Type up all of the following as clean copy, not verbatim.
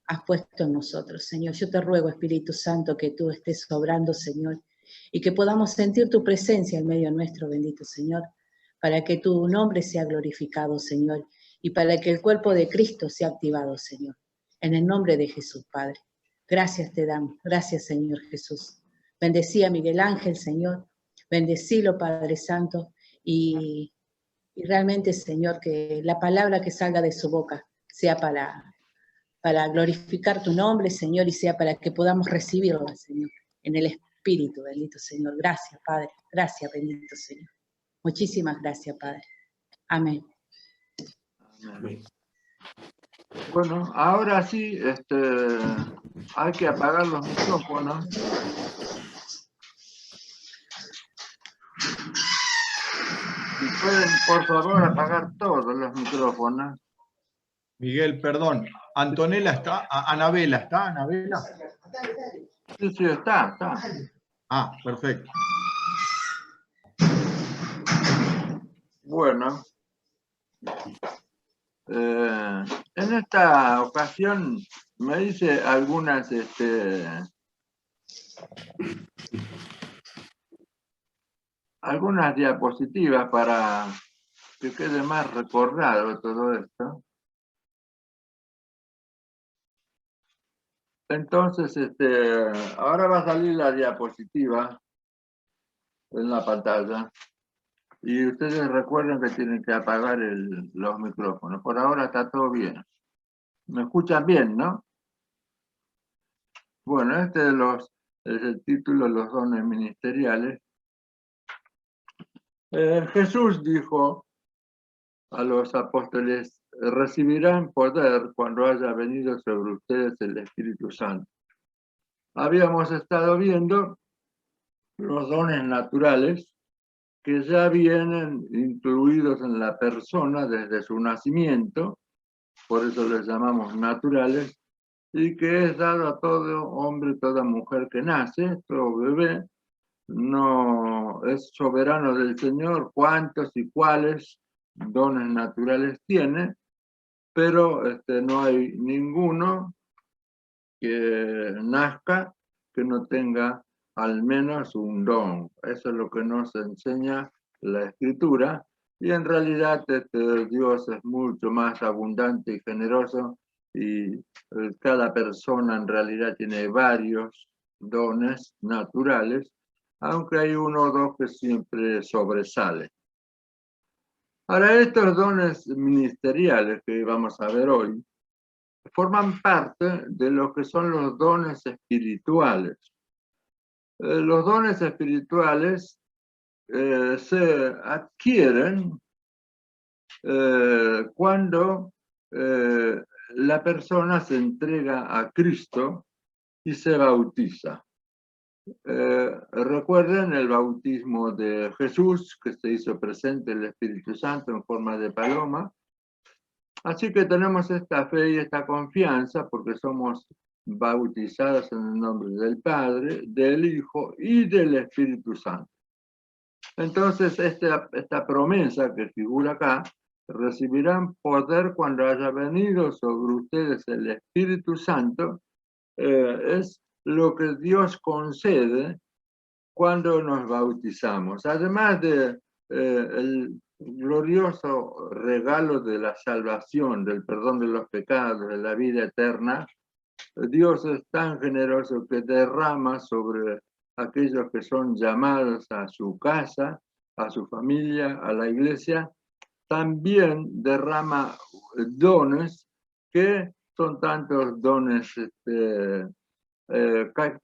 has puesto en nosotros, Señor. Yo te ruego, Espíritu Santo, que tú estés obrando, Señor, y que podamos sentir tu presencia en medio nuestro, bendito Señor, para que tu nombre sea glorificado, Señor, y para que el cuerpo de Cristo sea activado, Señor. En el nombre de Jesús, Padre. Gracias te damos. Gracias, Señor Jesús. Bendecí a Miguel Ángel, Señor. Bendecilo, Padre Santo. Y realmente, Señor, que la palabra que salga de su boca sea para glorificar tu nombre, Señor, y sea para que podamos recibirla, Señor, en el Espíritu, bendito Señor. Gracias, Padre. Gracias, bendito Señor. Muchísimas gracias, Padre. Amén. Amén. Bueno, ahora sí, hay que apagar los micrófonos. Si pueden, por favor, apagar todos los micrófonos. Miguel, perdón. Antonella está, Anabela, ¿está Anabela? Sí, sí, está. Ah, perfecto. Bueno, en esta ocasión me hice algunas diapositivas para que quede más recordado todo esto. Entonces, ahora va a salir la diapositiva en la pantalla. Y ustedes recuerden que tienen que apagar los micrófonos. Por ahora está todo bien. ¿Me escuchan bien, no? Bueno, es el título, los dones ministeriales. Jesús dijo a los apóstoles: recibirán poder cuando haya venido sobre ustedes el Espíritu Santo. Habíamos estado viendo los dones naturales que ya vienen incluidos en la persona desde su nacimiento, por eso les llamamos naturales, y que es dado a todo hombre, toda mujer que nace, todo bebé. No es soberano del Señor cuántos y cuáles dones naturales tiene, pero no hay ninguno que nazca que no tenga al menos un don. Eso es lo que nos enseña la Escritura, y en realidad Dios es mucho más abundante y generoso, y cada persona en realidad tiene varios dones naturales, aunque hay uno o dos que siempre sobresalen. Ahora, estos dones ministeriales que vamos a ver hoy forman parte de lo que son los dones espirituales. Los dones espirituales se adquieren cuando la persona se entrega a Cristo y se bautiza. Recuerden el bautismo de Jesús, que se hizo presente el Espíritu Santo en forma de paloma. Así que tenemos esta fe y esta confianza porque somos bautizados en el nombre del Padre, del Hijo y del Espíritu Santo. Entonces, esta promesa que figura acá: recibirán poder cuando haya venido sobre ustedes el Espíritu Santo, es lo que Dios concede cuando nos bautizamos. Además de el glorioso regalo de la salvación, del perdón de los pecados, de la vida eterna, Dios es tan generoso que derrama sobre aquellos que son llamados a su casa, a su familia, a la iglesia, también derrama dones que son tantos dones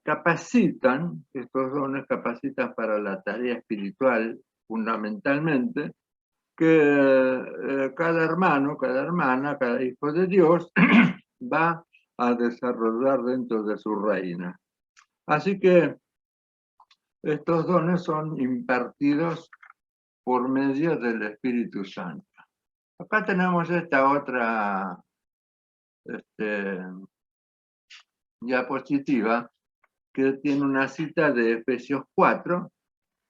capacitan, estos dones capacitan para la tarea espiritual fundamentalmente, que cada hermano, cada hermana, cada hijo de Dios va a desarrollar dentro de su reina. Así que estos dones son impartidos por medio del Espíritu Santo. Acá tenemos esta otra diapositiva que tiene una cita de Efesios 4.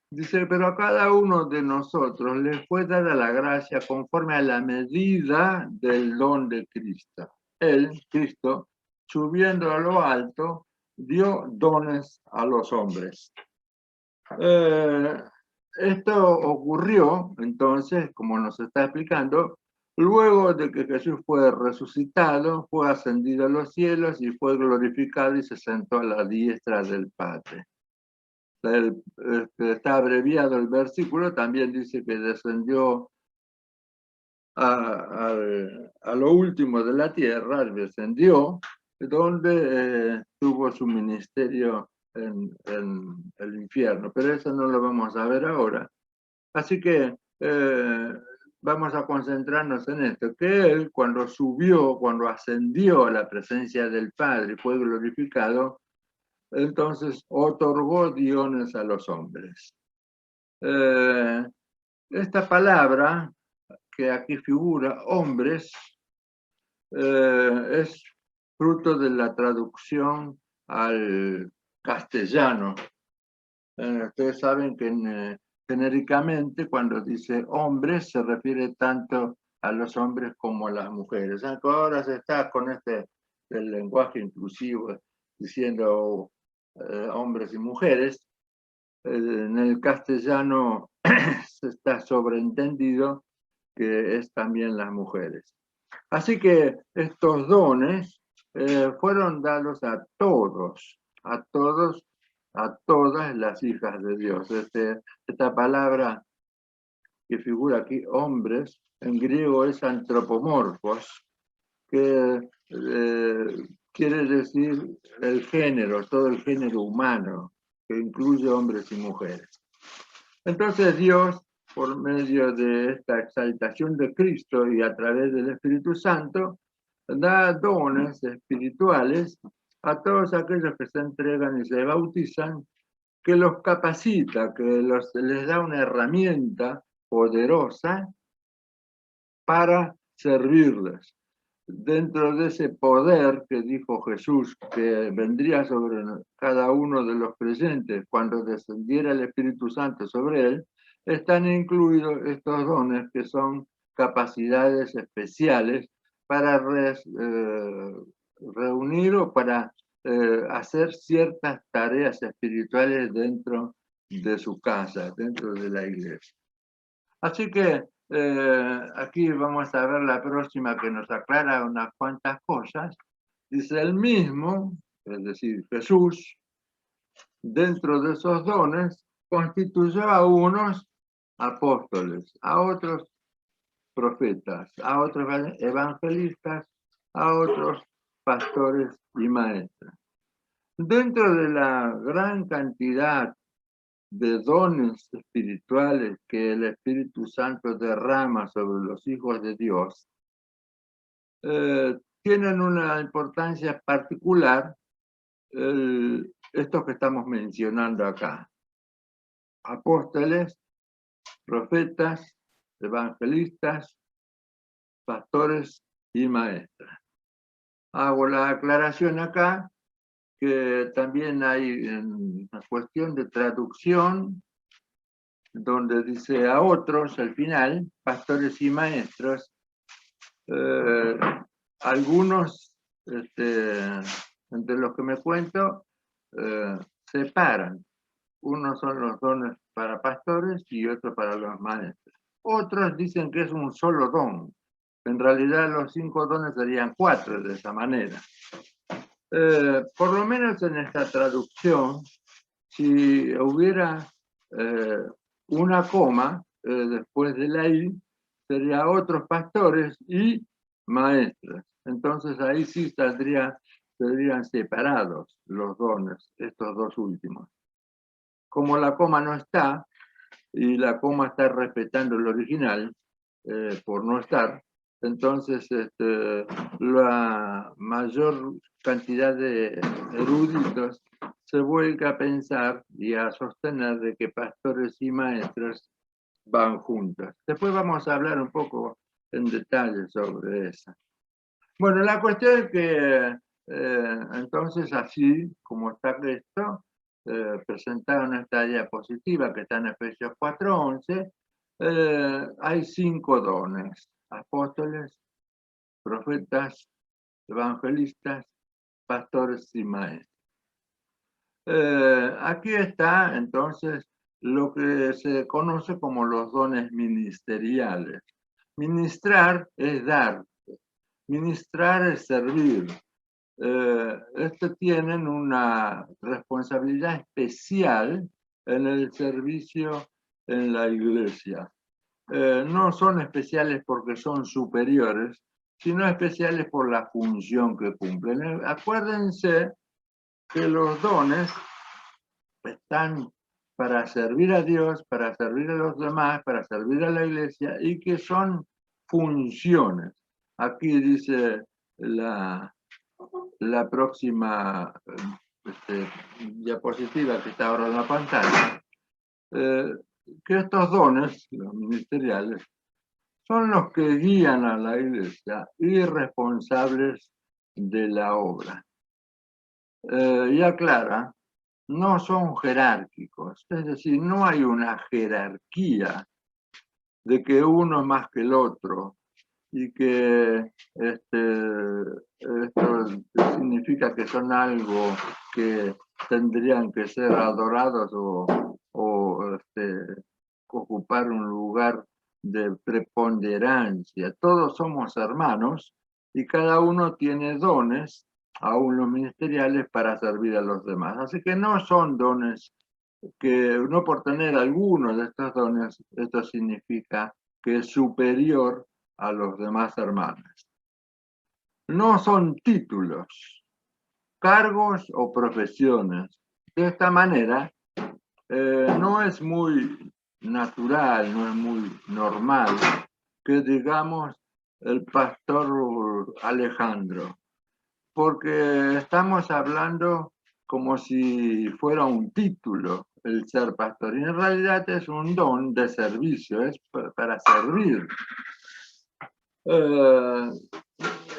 Dice: pero a cada uno de nosotros le fue dada la gracia conforme a la medida del don de Cristo. Él, Cristo, subiendo a lo alto, dio dones a los hombres. Esto ocurrió, entonces, como nos está explicando, luego de que Jesús fue resucitado, fue ascendido a los cielos y fue glorificado y se sentó a la diestra del Padre. Está abreviado el versículo, también dice que descendió a lo último de la tierra, descendió, donde tuvo su ministerio en el infierno, pero eso no lo vamos a ver ahora. Así que vamos a concentrarnos en esto, que él cuando subió, cuando ascendió a la presencia del Padre, fue glorificado, entonces otorgó dones a los hombres. Esta palabra que aquí figura, hombres, es fruto de la traducción al castellano. Ustedes saben que genéricamente cuando dice hombres se refiere tanto a los hombres como a las mujeres. Ahora se está con el lenguaje inclusivo diciendo hombres y mujeres. En el castellano se está sobreentendido que es también las mujeres. Así que estos dones fueron dados a todos, a todas las hijas de Dios. Esta palabra que figura aquí, hombres, en griego es antropomorfos, que quiere decir el género, todo el género humano, que incluye hombres y mujeres. Entonces Dios, por medio de esta exaltación de Cristo y a través del Espíritu Santo, da dones espirituales a todos aquellos que se entregan y se bautizan, que los capacita, que les da una herramienta poderosa para servirles. Dentro de ese poder que dijo Jesús que vendría sobre cada uno de los creyentes cuando descendiera el Espíritu Santo sobre él, están incluidos estos dones que son capacidades especiales para reunir o para hacer ciertas tareas espirituales dentro de su casa, dentro de la iglesia. Así que aquí vamos a ver la próxima que nos aclara unas cuantas cosas. Dice el mismo, es decir, Jesús, dentro de esos dones, constituyó a unos apóstoles, a otros profetas, a otros evangelistas, a otros pastores y maestros. Dentro de la gran cantidad de dones espirituales que el Espíritu Santo derrama sobre los hijos de Dios, tienen una importancia particular estos que estamos mencionando acá. Apóstoles, profetas, evangelistas, pastores y maestros. Hago la aclaración acá que también hay una cuestión de traducción donde dice a otros al final, pastores y maestros, algunos entre los que me cuento separan. Unos son los dones para pastores y otros para los maestros. Otros dicen que es un solo don. En realidad los 5 dones serían 4 de esa manera. Por lo menos en esta traducción, si hubiera una coma después de la I, sería otros pastores y maestros. Entonces ahí sí serían separados los dones, estos dos últimos. Como la coma no está, y la coma está respetando el original, por no estar, entonces la mayor cantidad de eruditos se vuelca a pensar y a sostener de que pastores y maestros van juntos. Después vamos a hablar un poco en detalle sobre eso. Bueno, la cuestión es que entonces así como está esto, presentaron esta diapositiva que está en Efesios 4:11, hay 5 dones: apóstoles, profetas, evangelistas, pastores y maestros. Aquí está entonces lo que se conoce como los dones ministeriales. Ministrar es dar, ministrar es servir. Tienen una responsabilidad especial en el servicio en la iglesia. No son especiales porque son superiores, sino especiales por la función que cumplen. Acuérdense que los dones están para servir a Dios, para servir a los demás, para servir a la iglesia, y que son funciones. Aquí dice la próxima diapositiva que está ahora en la pantalla, que estos dones, los ministeriales, son los que guían a la iglesia y responsables de la obra. Y aclara, no son jerárquicos, es decir, no hay una jerarquía de que uno es más que el otro y que esto significa que son algo que tendrían que ser adorados o ocupar un lugar de preponderancia. Todos somos hermanos y cada uno tiene dones, aún los ministeriales, para servir a los demás. Así que no son dones que, no por tener alguno de estos dones, esto significa que es superior a los demás hermanos. No son títulos, cargos o profesiones. De esta manera, no es muy natural, no es muy normal que digamos el pastor Alejandro, porque estamos hablando como si fuera un título el ser pastor, y en realidad es un don de servicio, es para servir.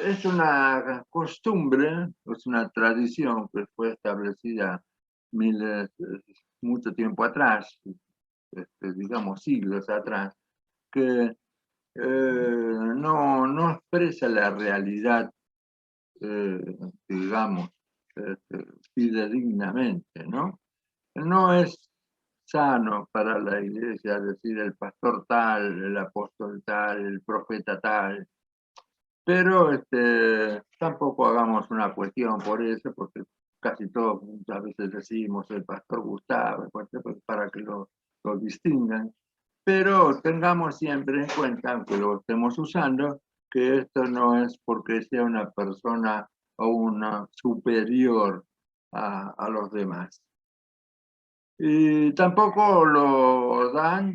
Es una costumbre, es una tradición que fue establecida mucho tiempo atrás, digamos siglos atrás, que no expresa la realidad, digamos, fidedignamente, ¿no? No es sano para la iglesia decir el pastor tal, el apóstol tal, el profeta tal, pero tampoco hagamos una cuestión por eso, porque casi todos muchas veces decimos el pastor Gustavo, para que lo distingan, pero tengamos siempre en cuenta, aunque lo estemos usando, que esto no es porque sea una persona o una superior a los demás. Y tampoco lo dan,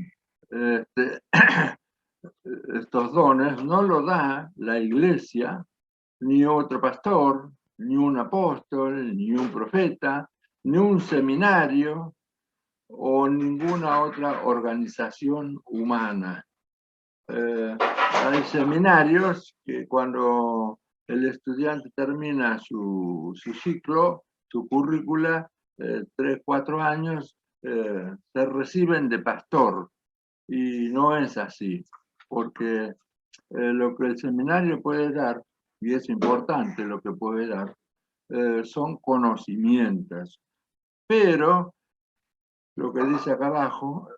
estos dones, no lo da la iglesia, ni otro pastor, ni un apóstol, ni un profeta, ni un seminario o ninguna otra organización humana. Hay seminarios que cuando el estudiante termina su ciclo, su currícula, 3, 4 años, se reciben de pastor, y no es así, porque lo que el seminario puede dar, y es importante lo que puede dar, son conocimientos, pero lo que dice acá abajo,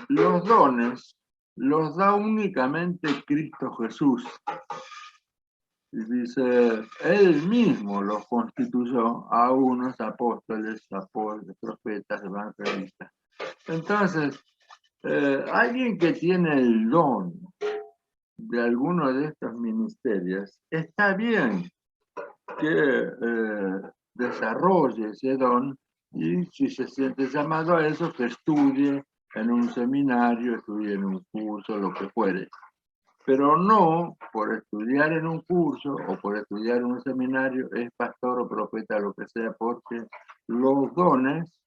los dones los da únicamente Cristo Jesús. Y dice, Él mismo los constituyó a unos apóstoles, profetas, evangelistas. Entonces, alguien que tiene el don de alguno de estos ministerios, está bien que desarrolle ese don, y si se siente llamado a eso, que estudie en un seminario, estudie en un curso, lo que fuere. Pero no por estudiar en un curso o por estudiar en un seminario es pastor o profeta, lo que sea, porque los dones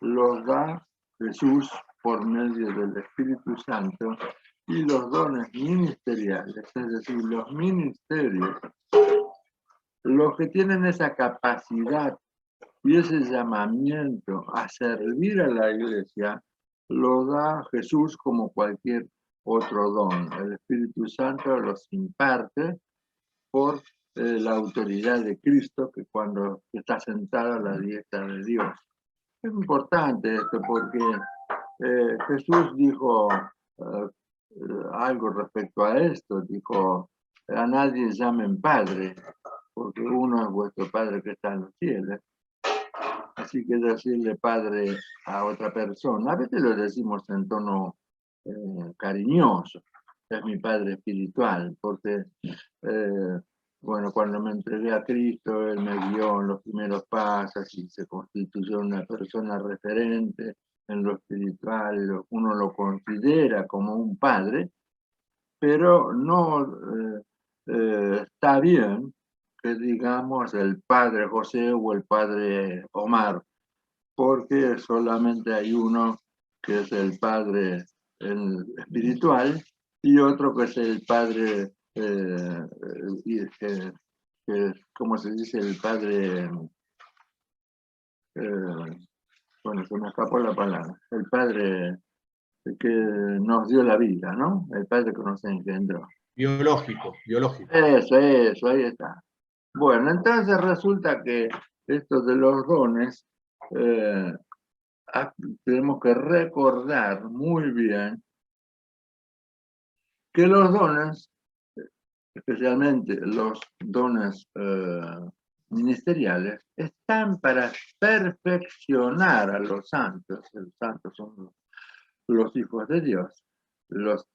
los da Jesús por medio del Espíritu Santo, y los dones ministeriales, es decir, los ministerios, los que tienen esa capacidad y ese llamamiento a servir a la iglesia, lo da Jesús como cualquier otro don. El Espíritu Santo los imparte por la autoridad de Cristo que cuando está sentado a la diestra de Dios. Es importante esto porque Jesús dijo algo respecto a esto, dijo, a nadie llamen Padre, porque uno es vuestro Padre que está en los cielos. Así que decirle Padre a otra persona, a veces lo decimos en tono cariñoso, es mi Padre espiritual, porque bueno, cuando me entregué a Cristo, Él me guió en los primeros pasos y se constituyó una persona referente en lo espiritual, uno lo considera como un padre, pero no está bien que digamos el padre José o el padre Omar, porque solamente hay uno que es el padre espiritual y otro que es el padre, ¿cómo se dice? El padre, bueno, se me escapó la palabra, el padre que nos dio la vida, ¿no? El padre que nos engendró. Biológico, biológico. Eso, ahí está. Bueno, entonces resulta que esto de los dones, tenemos que recordar muy bien que los dones, especialmente los dones ministeriales, están para perfeccionar a los santos. Los santos son los hijos de Dios, los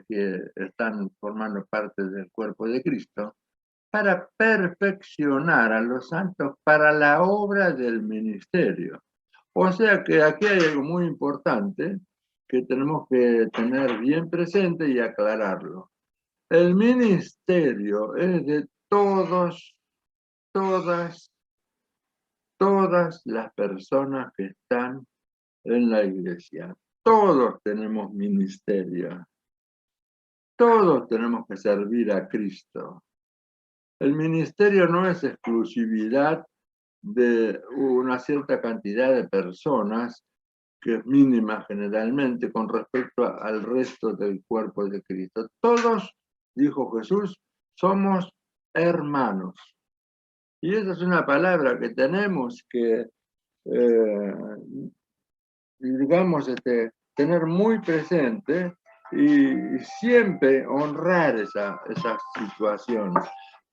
que están formando parte del cuerpo de Cristo, para perfeccionar a los santos para la obra del ministerio. O sea que aquí hay algo muy importante que tenemos que tener bien presente y aclararlo. El ministerio es de todas las personas que están en la iglesia. Todos tenemos ministerio. Todos tenemos que servir a Cristo. El ministerio no es exclusividad de una cierta cantidad de personas, que es mínima generalmente con respecto al resto del cuerpo de Cristo. Todos, dijo Jesús, somos hermanos. Y esa es una palabra que tenemos que, digamos, tener muy presente y siempre honrar esa situación.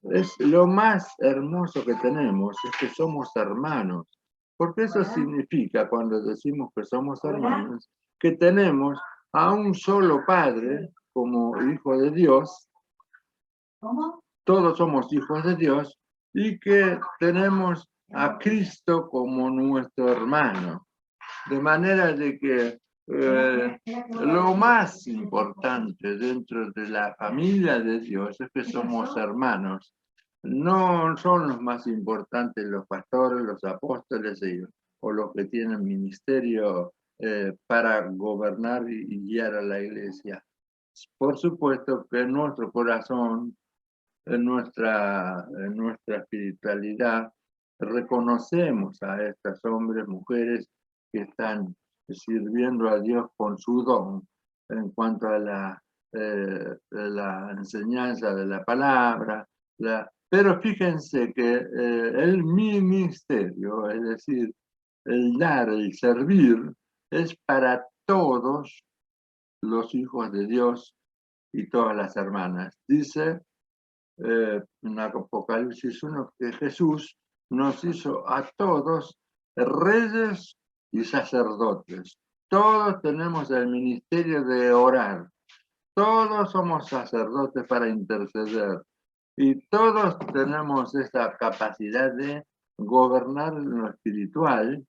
Es lo más hermoso que tenemos, es que somos hermanos. Porque eso significa, cuando decimos que somos hermanos, que tenemos a un solo Padre como hijo de Dios. ¿Cómo? Todos somos hijos de Dios y que tenemos a Cristo como nuestro hermano. De manera de que lo más importante dentro de la familia de Dios es que somos hermanos. No son los más importantes los pastores, los apóstoles o los que tienen ministerio para gobernar y guiar a la iglesia. Por supuesto que en nuestro corazón, en nuestra espiritualidad, reconocemos a estos hombres, mujeres que están sirviendo a Dios con su don en cuanto a la enseñanza de la palabra. Pero fíjense que el ministerio, es decir, el dar, el servir, es para todos los hijos de Dios y todas las hermanas. Dice en Apocalipsis 1 que Jesús nos hizo a todos reyes y sacerdotes. Todos tenemos el ministerio de orar. Todos somos sacerdotes para interceder. Y todos tenemos esa capacidad de gobernar en lo espiritual,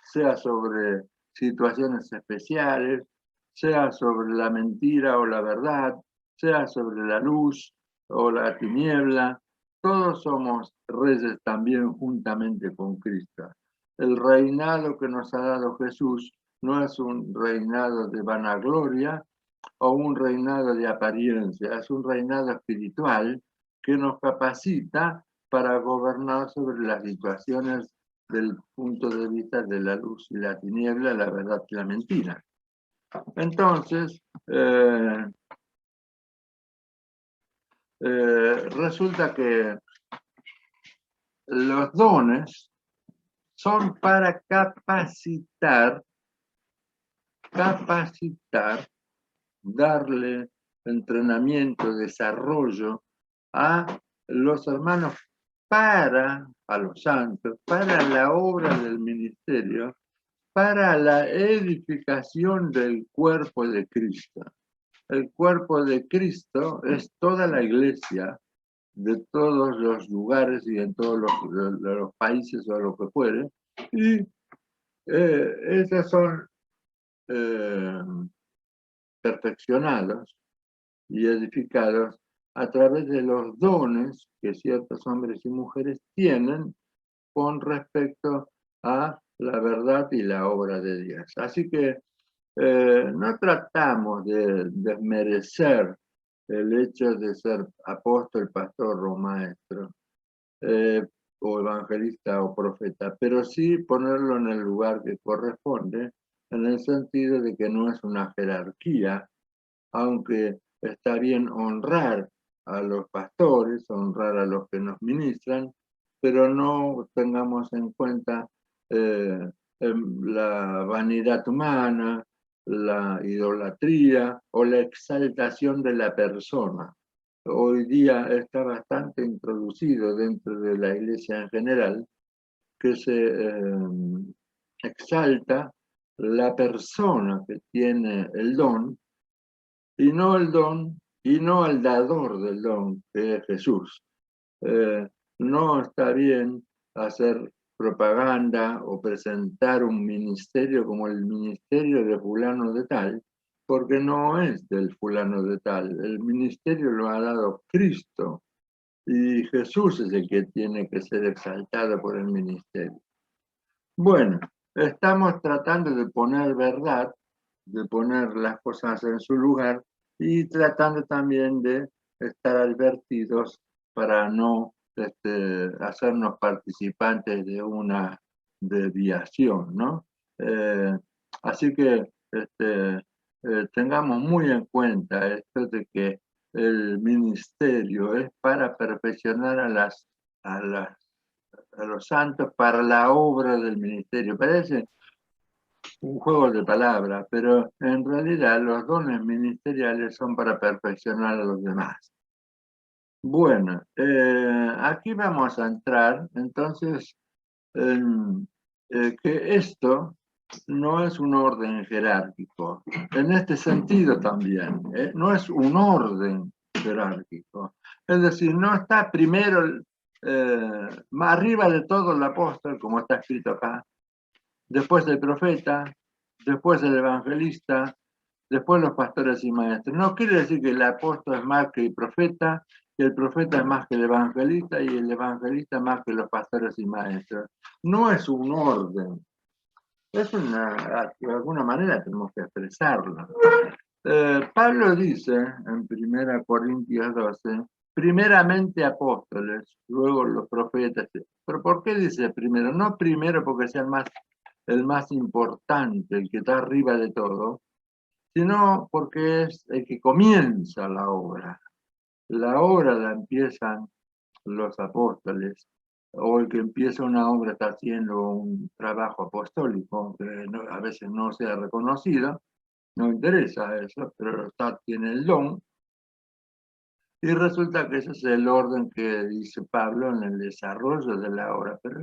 sea sobre situaciones especiales, sea sobre la mentira o la verdad, sea sobre la luz o la tiniebla. Todos somos reyes también juntamente con Cristo. El reinado que nos ha dado Jesús no es un reinado de vanagloria o un reinado de apariencia, es un reinado espiritual que nos capacita para gobernar sobre las situaciones del punto de vista de la luz y la tiniebla, la verdad y la mentira. Entonces, resulta que los dones son para capacitar, darle entrenamiento, desarrollo a los hermanos a los santos, para la obra del ministerio, para la edificación del cuerpo de Cristo. El cuerpo de Cristo es toda la iglesia de todos los lugares y en todos los países o lo que fuere. Y esos son perfeccionados y edificados a través de los dones que ciertos hombres y mujeres tienen con respecto a la verdad y la obra de Dios. Así que no tratamos de desmerecer el hecho de ser apóstol, pastor o maestro, o evangelista o profeta, pero sí ponerlo en el lugar que corresponde, en el sentido de que no es una jerarquía, aunque está bien honrar a los pastores, honrar a los que nos ministran, pero no tengamos en cuenta la vanidad humana, la idolatría o la exaltación de la persona. Hoy día está bastante introducido dentro de la iglesia en general, que se exalta la persona que tiene el don, y no el don, y no el dador del don, que es Jesús. No está bien hacer propaganda o presentar un ministerio como el ministerio de fulano de tal, porque no es del fulano de tal. El ministerio lo ha dado Cristo, y Jesús es el que tiene que ser exaltado por el ministerio. Bueno, estamos tratando de poner verdad, de poner las cosas en su lugar y tratando también de estar advertidos para no hacernos participantes de una desviación, ¿no? Así que tengamos muy en cuenta esto de que el ministerio es para perfeccionar a los santos para la obra del ministerio. Parece un juego de palabras, pero en realidad los dones ministeriales son para perfeccionar a los demás. Bueno, aquí vamos a entrar entonces en que esto no es un orden jerárquico. En este sentido también, no es un orden jerárquico. Es decir, no está primero más arriba de todo el apóstol, como está escrito acá, después el profeta, después el evangelista, después los pastores y maestros. No quiere decir que el apóstol es más que el profeta es más que el evangelista y el evangelista más que los pastores y maestros. No es un orden. Es de alguna manera tenemos que expresarlo. Pablo dice en 1 Corintios 12, primeramente apóstoles, luego los profetas. ¿Pero por qué dice primero? No primero porque sea el más importante, el que está arriba de todo, sino porque es el que comienza la obra. La obra la empiezan los apóstoles, o el que empieza una obra está haciendo un trabajo apostólico, que a veces no sea reconocido, no interesa eso, pero tiene el don, y resulta que ese es el orden que dice Pablo en el desarrollo de la obra. Pero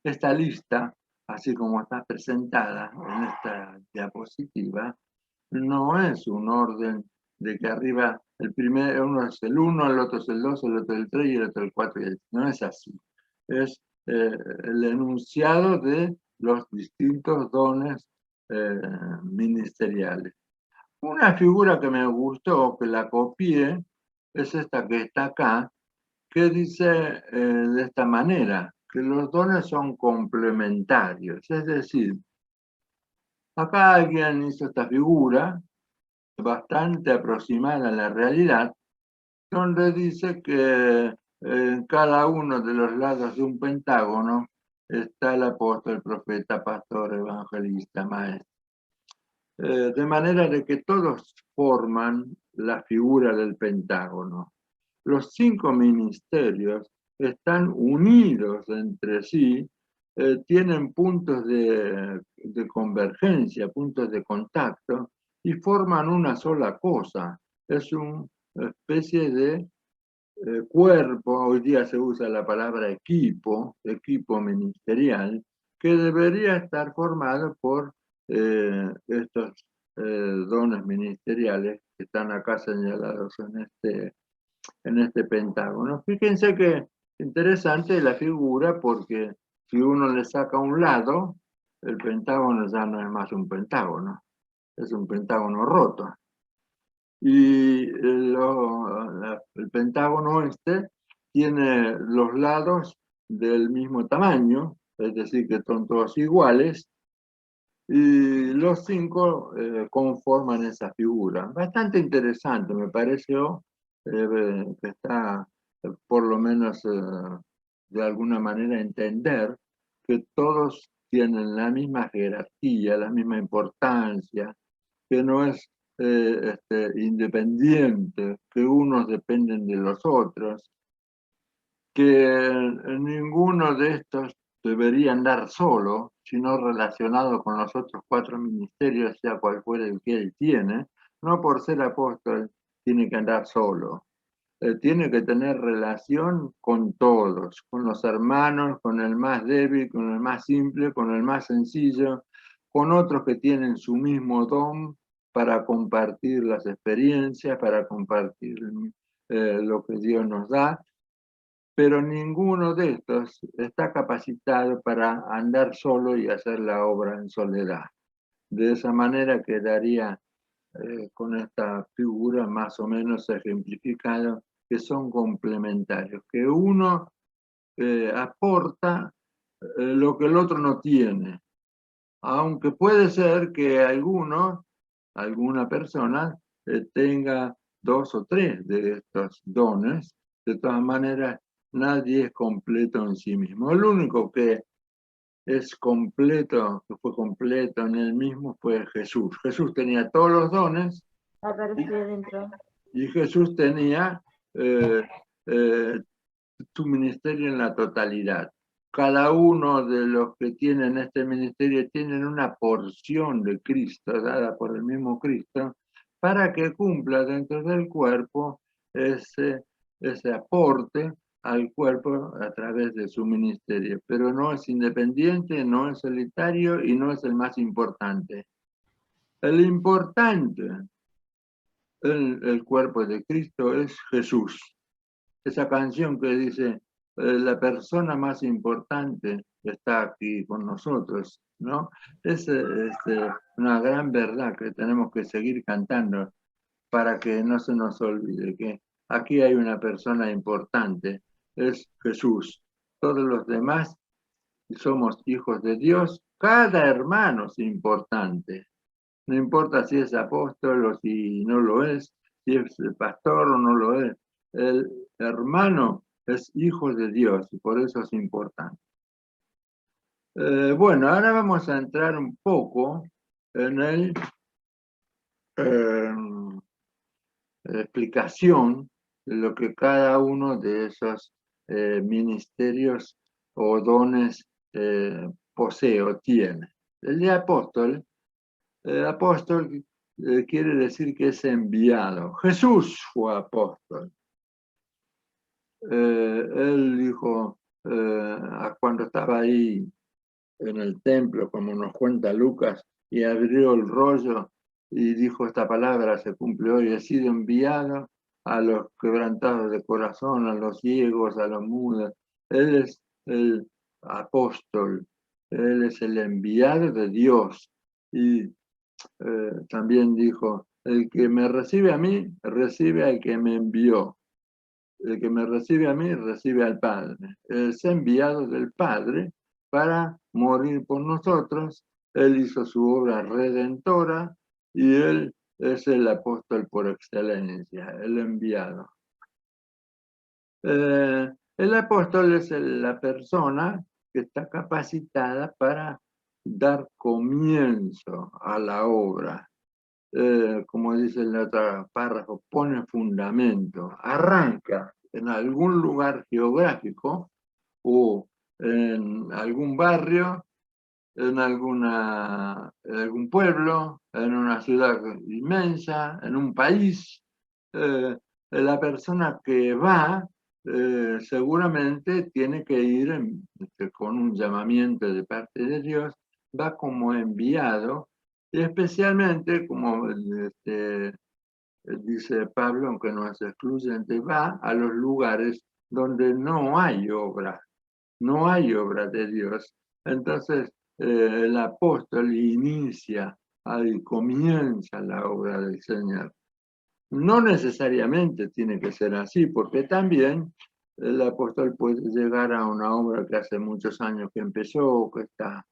esta lista, así como está presentada en esta diapositiva, no es un orden de que arriba uno es el 1, el otro es el 2, el otro el 3 y el otro el 4. No es así. Es el enunciado de los distintos dones ministeriales. Una figura que me gustó, que la copié, es esta que está acá, que dice de esta manera, que los dones son complementarios. Es decir, acá alguien hizo esta figura, bastante aproximada a la realidad, donde dice que en cada uno de los lados de un pentágono está el apóstol, el profeta, pastor, evangelista, maestro. De manera de que todos forman la figura del pentágono. Los 5 ministerios están unidos entre sí, tienen puntos de convergencia, puntos de contacto, y forman una sola cosa. Es una especie de cuerpo, hoy día se usa la palabra equipo ministerial, que debería estar formado por estos dones ministeriales que están acá señalados en este pentágono. Fíjense que interesante la figura, porque si uno le saca un lado, el pentágono ya no es más un pentágono, es un pentágono roto. Y el pentágono este tiene los lados del mismo tamaño, es decir, que son todos iguales, y los 5 conforman esa figura. Bastante interesante, me pareció que está, por lo menos de alguna manera, entender que todos tienen la misma jerarquía, la misma importancia, que no es independiente, que unos dependen de los otros, que ninguno de estos debería andar solo, sino relacionado con los otros 4 ministerios, sea cual fuera el que él tiene. No por ser apóstol tiene que andar solo. Tiene que tener relación con todos, con los hermanos, con el más débil, con el más simple, con el más sencillo, con otros que tienen su mismo don para compartir las experiencias, para compartir lo que Dios nos da, pero ninguno de estos está capacitado para andar solo y hacer la obra en soledad. De esa manera quedaría con esta figura más o menos ejemplificada, que son complementarios, que uno aporta lo que el otro no tiene, aunque puede ser que alguna persona tenga 2 o 3 de estos dones. De todas maneras, nadie es completo en sí mismo. El único que es completo, que fue completo en él mismo, fue Jesús. Jesús tenía todos los dones y Jesús tenía su ministerio en la totalidad. Cada uno de los que tienen este ministerio tienen una porción de Cristo, dada por el mismo Cristo, para que cumpla dentro del cuerpo ese aporte al cuerpo a través de su ministerio. Pero no es independiente, no es solitario y no es el más importante. El importante en el cuerpo de Cristo es Jesús. Esa canción que dice, la persona más importante está aquí con nosotros, ¿no? Es una gran verdad que tenemos que seguir cantando para que no se nos olvide que aquí hay una persona importante, es Jesús. Todos los demás somos hijos de Dios, cada hermano es importante. No importa si es apóstol o si no lo es, si es pastor o no lo es. El hermano es hijo de Dios y por eso es importante. Bueno, ahora vamos a entrar un poco en la explicación de lo que cada uno de esos ministerios o dones posee o tiene. El de apóstol quiere decir que es enviado. Jesús fue apóstol. Él dijo, cuando estaba ahí en el templo, como nos cuenta Lucas, y abrió el rollo y dijo esta palabra, se cumple hoy, he sido enviado a los quebrantados de corazón, a los ciegos, a los mudos. Él es el apóstol, él es el enviado de Dios. Y también dijo, el que me recibe a mí, recibe al que me envió. El que me recibe a mí, recibe al Padre. Es enviado del Padre para morir por nosotros. Él hizo su obra redentora y él es el apóstol por excelencia, el enviado. El apóstol es la persona que está capacitada para dar comienzo a la obra. Como dice el otro párrafo, pone fundamento, arranca en algún lugar geográfico o en algún barrio, en algún pueblo, en una ciudad inmensa, en un país. La persona que va seguramente tiene que ir con un llamamiento de parte de Dios, va como enviado, y especialmente, como dice Pablo, aunque no es excluyente, va a los lugares donde no hay obra de Dios. Entonces, el apóstol inicia, ahí comienza la obra del Señor. No necesariamente tiene que ser así, porque también el apóstol puede llegar a una obra que hace muchos años que empezó, que está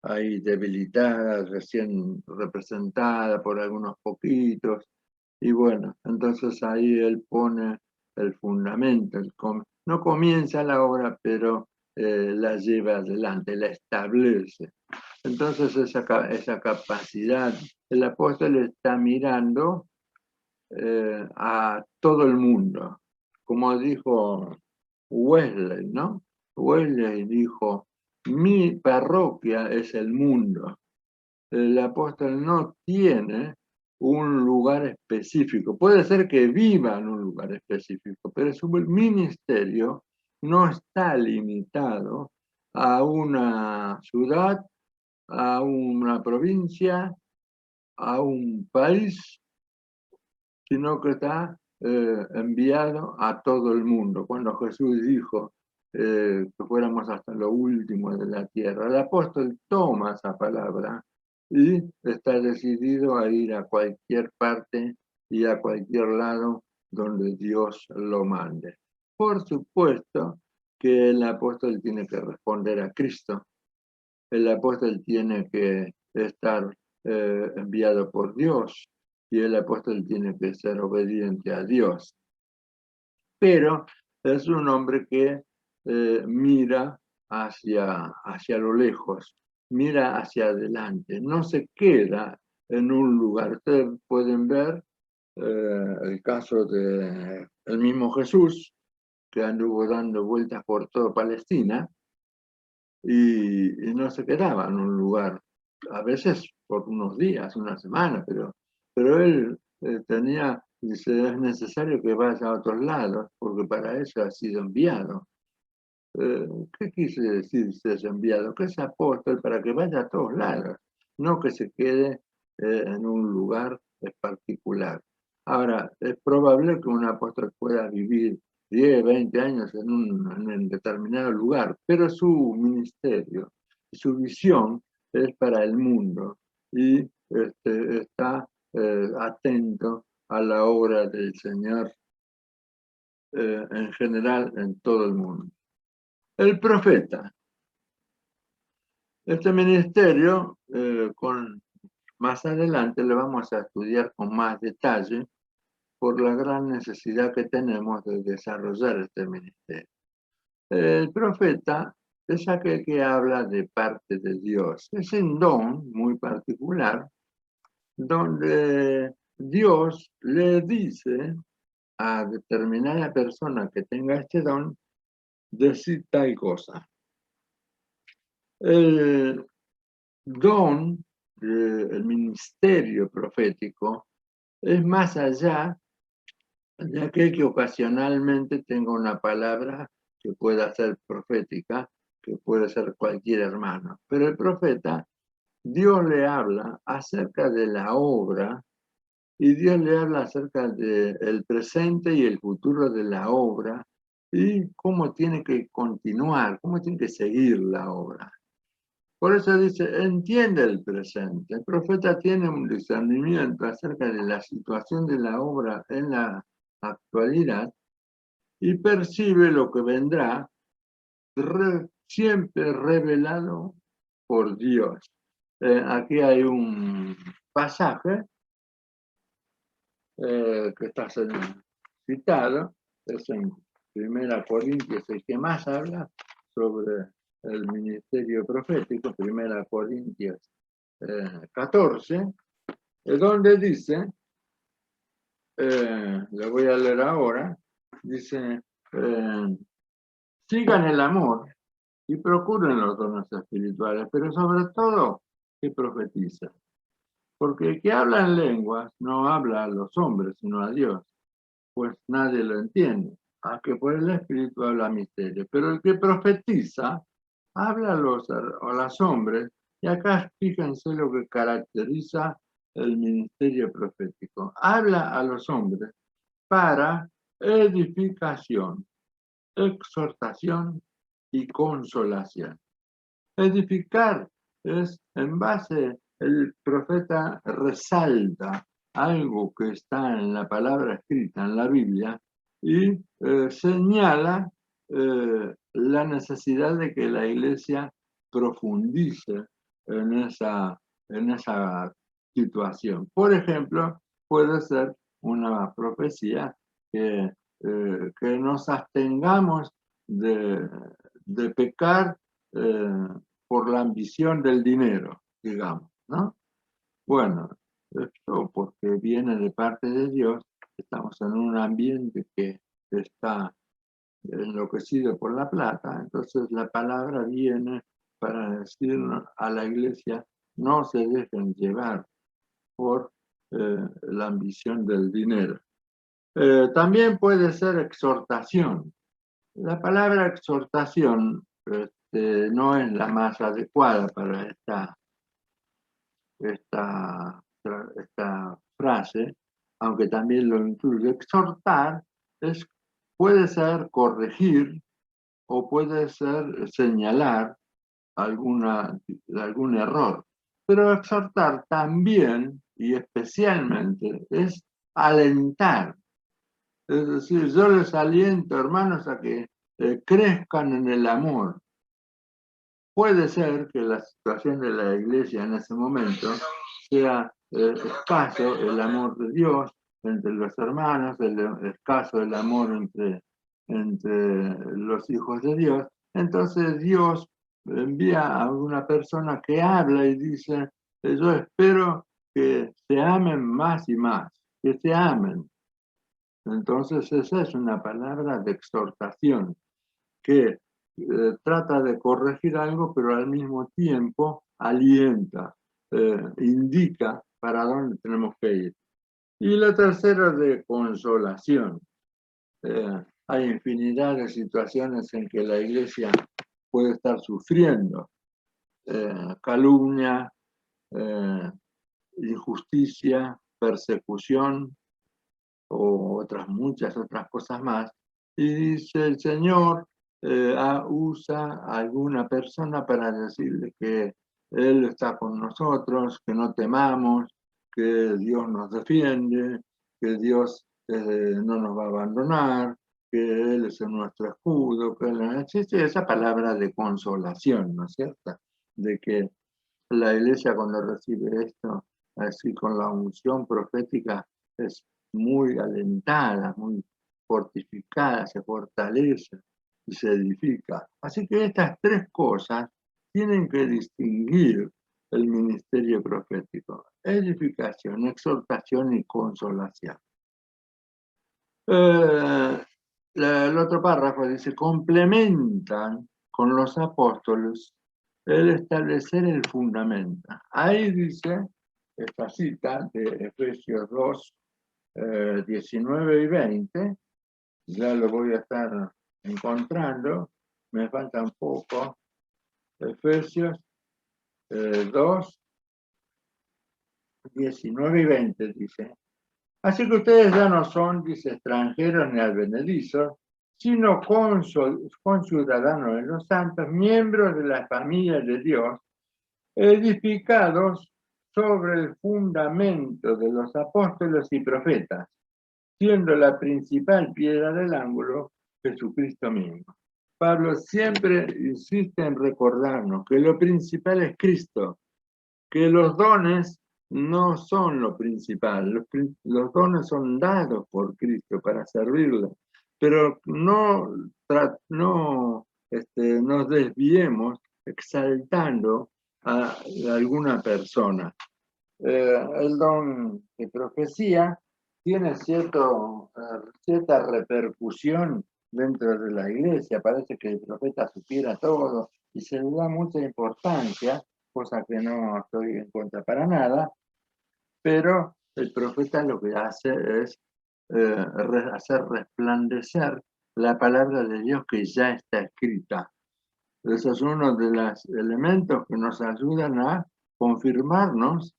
ahí debilitada, recién representada por algunos poquitos, y bueno, entonces ahí él pone el fundamento, no comienza la obra, pero la lleva adelante, la establece. Entonces esa capacidad, el apóstol está mirando a todo el mundo, como dijo Wesley, ¿no? Wesley dijo, mi parroquia es el mundo. El apóstol no tiene un lugar específico. Puede ser que viva en un lugar específico, pero su ministerio no está limitado a una ciudad, a una provincia, a un país, sino que está enviado a todo el mundo. Cuando Jesús dijo que fuéramos hasta lo último de la tierra, el apóstol toma esa palabra y está decidido a ir a cualquier parte y a cualquier lado donde Dios lo mande. Por supuesto que el apóstol tiene que responder a Cristo. El apóstol tiene que estar enviado por Dios y el apóstol tiene que ser obediente a Dios. Pero es un hombre que mira hacia lo lejos, mira hacia adelante, no se queda en un lugar. Ustedes pueden ver el caso del mismo Jesús, que anduvo dando vueltas por toda Palestina y no se quedaba en un lugar, a veces por unos días, una semana, pero él dice, es necesario que vaya a otros lados, porque para eso ha sido enviado. ¿Qué quise decir ser enviado? Que es apóstol para que vaya a todos lados, no que se quede en un lugar particular. Ahora, es probable que un apóstol pueda vivir 10, 20 años en un determinado lugar, pero su ministerio, su visión es para el mundo y está atento a la obra del Señor en general en todo el mundo. El profeta. Este ministerio, más adelante lo vamos a estudiar con más detalle por la gran necesidad que tenemos de desarrollar este ministerio. El profeta es aquel que habla de parte de Dios. Es un don muy particular donde Dios le dice a determinada persona que tenga este don decir tal cosa. El don, el ministerio profético, es más allá de aquel que ocasionalmente tenga una palabra que pueda ser profética, que puede ser cualquier hermano. Pero el profeta, Dios le habla acerca de la obra y Dios le habla acerca del presente y el futuro de la obra y cómo tiene que continuar, cómo tiene que seguir la obra. Por eso dice, entiende el presente. El profeta tiene un discernimiento acerca de la situación de la obra en la actualidad y percibe lo que vendrá siempre revelado por Dios. Aquí hay un pasaje que está citado, es en 1 Corintios, el que más habla sobre el ministerio profético, 1 Corintios 14, donde dice, lo voy a leer ahora, dice, sigan el amor y procuren los dones espirituales, pero sobre todo que profetizan. Porque el que habla en lenguas no habla a los hombres, sino a Dios, pues nadie lo entiende, aunque por el Espíritu habla misterio. Pero el que profetiza habla a los hombres, y acá fíjense lo que caracteriza el ministerio profético. Habla a los hombres para edificación, exhortación y consolación. Edificar es en base, el profeta resalta algo que está en la palabra escrita en la Biblia y señala la necesidad de que la iglesia profundice en esa situación. Por ejemplo, puede ser una profecía que nos abstengamos de pecar por la ambición del dinero, digamos, ¿no? Bueno, esto porque viene de parte de Dios, estamos en un ambiente que está enloquecido por la plata, entonces la palabra viene para decirnos a la iglesia, no se dejen llevar por la ambición del dinero. También puede ser exhortación. La palabra exhortación no es la más adecuada para esta frase, aunque también lo incluye. Exhortar puede ser corregir o puede ser señalar algún error. Pero exhortar también y especialmente es alentar. Es decir, yo les aliento, hermanos, a que crezcan en el amor. Puede ser que la situación de la iglesia en ese momento sea escaso el amor de Dios entre los hermanos, escaso el amor entre los hijos de Dios. Entonces Dios envía a una persona que habla y dice, yo espero que se amen más y más, que se amen. Entonces esa es una palabra de exhortación que trata de corregir algo, pero al mismo tiempo alienta, indica para dónde tenemos que ir. Y la tercera de consolación. Hay infinidad de situaciones en que la iglesia puede estar sufriendo calumnia, injusticia, persecución o muchas otras cosas más. Y dice el Señor, usa a alguna persona para decirle que Él está con nosotros, que no temamos, que Dios nos defiende, que Dios no nos va a abandonar, que Él es nuestro escudo, que existe esa palabra de consolación, ¿no es cierto? De que la iglesia cuando recibe esto, así con la unción profética, es muy alentada, muy fortificada, se fortalece y se edifica. Así que estas tres cosas tienen que distinguir el ministerio profético: edificación, exhortación y consolación. El otro párrafo dice, complementan con los apóstoles el establecer el fundamento. Ahí dice esta cita de Efesios 2, 19 y 20, ya lo voy a estar encontrando, me falta un poco. Efesios 2, 19 y 20 dice, así que ustedes ya no son, dice, extranjeros ni advenedizos, sino conciudadanos de los santos, miembros de la familia de Dios, edificados sobre el fundamento de los apóstoles y profetas, siendo la principal piedra del ángulo Jesucristo mismo. Pablo siempre insiste en recordarnos que lo principal es Cristo, que los dones no son lo principal, los dones son dados por Cristo para servirle, pero no nos desviemos exaltando a alguna persona. El don de profecía tiene cierta repercusión dentro de la iglesia. Parece que el profeta supiera todo y se le da mucha importancia, cosa que no estoy en contra para nada, pero el profeta lo que hace es hacer resplandecer la palabra de Dios que ya está escrita. Ese es uno de los elementos que nos ayudan a confirmarnos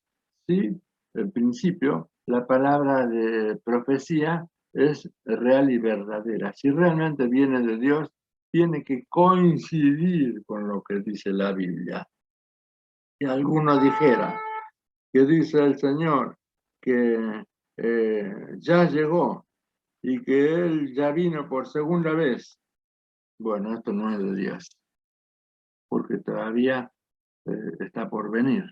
si, en principio, la palabra de profecía es real y verdadera. Si realmente viene de Dios, tiene que coincidir con lo que dice la Biblia. Si alguno dijera que dice el Señor que ya llegó y que Él ya vino por segunda vez, bueno, esto no es de Dios, porque todavía está por venir.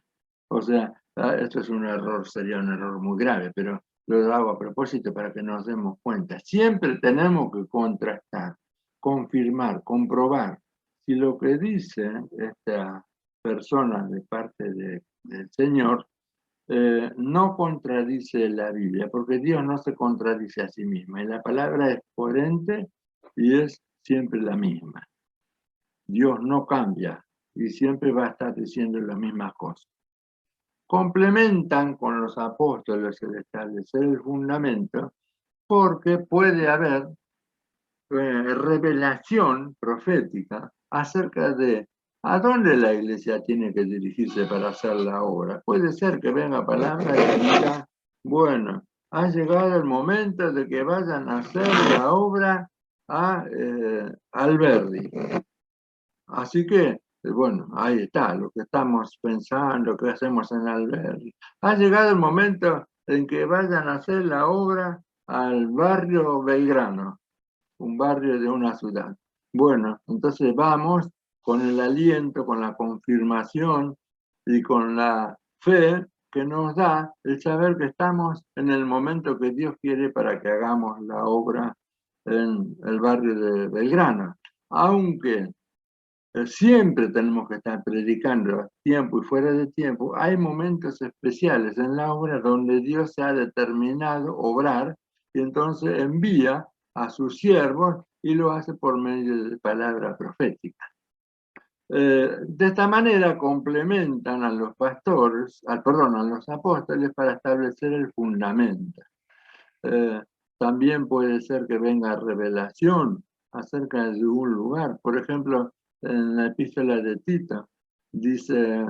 O sea, esto es un error, sería un error muy grave, pero lo hago a propósito para que nos demos cuenta. Siempre tenemos que contrastar, confirmar, comprobar si lo que dice esta persona de parte del Señor no contradice la Biblia, porque Dios no se contradice a sí mismo, y la palabra es coherente y es siempre la misma. Dios no cambia y siempre va a estar diciendo las mismas cosas. Complementan con los apóstoles el establecer el fundamento, porque puede haber revelación profética acerca de a dónde la iglesia tiene que dirigirse para hacer la obra. Puede ser que venga palabra y diga, bueno, ha llegado el momento de que vayan a hacer la obra a Alberdi. Así que, bueno, ahí está, lo que estamos pensando, que hacemos en Alberdi. Ha llegado el momento en que vayan a hacer la obra al barrio Belgrano, un barrio de una ciudad. Bueno, entonces vamos con el aliento, con la confirmación y con la fe que nos da el saber que estamos en el momento que Dios quiere para que hagamos la obra en el barrio de Belgrano. Aunque siempre tenemos que estar predicando a tiempo y fuera de tiempo, hay momentos especiales en la obra donde Dios se ha determinado obrar y entonces envía a sus siervos y lo hace por medio de palabra profética. De esta manera complementan a los pastores, a los apóstoles para establecer el fundamento. También puede ser que venga revelación acerca de un lugar. Por ejemplo, en la epístola de Tito dice